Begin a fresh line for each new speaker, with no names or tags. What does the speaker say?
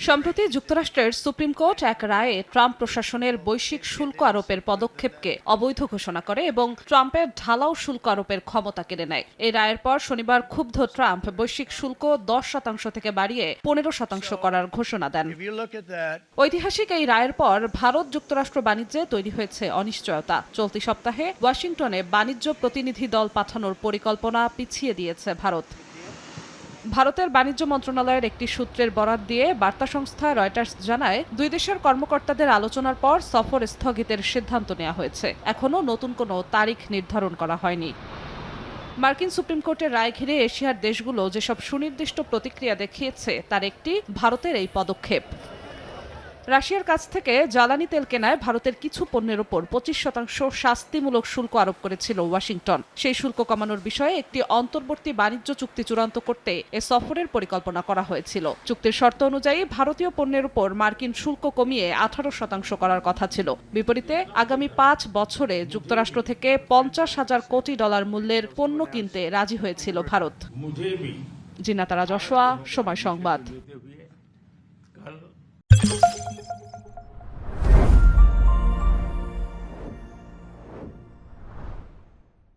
সম্প্রতি যুক্তরাষ্ট্রের supreme court এক রায়ে ট্রাম্প প্রশাসনের বৈশ্বিক শুল্ক আরোপের পদক্ষেপকে অবৈধ ঘোষণা করে এবং ট্রাম্পের ঢালাও শুল্ক আরোপের ক্ষমতা কেড়ে নেয়। এই রায়ের পর শনিবার ক্ষুব্ধ ট্রাম্প বৈশ্বিক শুল্ক 10% থেকে বাড়িয়ে 15% করার ঘোষণা দেন। ঐতিহাসিক এই রায়ের পর ভারত যুক্তরাষ্ট্র বাণিজ্যে তৈরি হয়েছে অনিশ্চয়তা। চলতি সপ্তাহে ওয়াশিংটনে বাণিজ্য প্রতিনিধি দল পাঠানোর পরিকল্পনা পিছিয়ে দিয়েছে ভারত। ভারতের বাণিজ্য মন্ত্রণালয়ের একটি সূত্রের বরাত দিয়ে বার্তা সংস্থা রয়টার্স জানায়, দুই দেশের কর্মকর্তাদের আলোচনার পর সফর স্থগিতের সিদ্ধান্ত নেওয়া হয়েছে। এখনও নতুন কোনো তারিখ নির্ধারণ করা হয়নি। মার্কিন সুপ্রিম কোর্টের রায় ঘিরে এশিয়ার দেশগুলো যেসব সুনির্দিষ্ট প্রতিক্রিয়া দেখিয়েছে তার একটি ভারতের এই পদক্ষেপ। রাশিয়ার কাছ থেকে জ্বালানি তেল কেনায় ভারতের কিছু পণ্যের ওপর 25% শাস্তিমূলক শুল্ক আরোপ করেছিল ওয়াশিংটন। সেই শুল্ক কমানোর বিষয়ে একটি অন্তর্বর্তী বাণিজ্য চুক্তি চূড়ান্ত করতে এ সফরের পরিকল্পনা করা হয়েছিল। চুক্তির শর্ত অনুযায়ী ভারতীয় পণ্যের ওপর মার্কিন শুল্ক কমিয়ে 18% করার কথা ছিল। বিপরীতে আগামী 5 বছরে যুক্তরাষ্ট্র থেকে $50,000 কোটি মূল্যের পণ্য কিনতে রাজি হয়েছিল ভারত। জিনাতারা জশোয়া, সময় সংবাদ।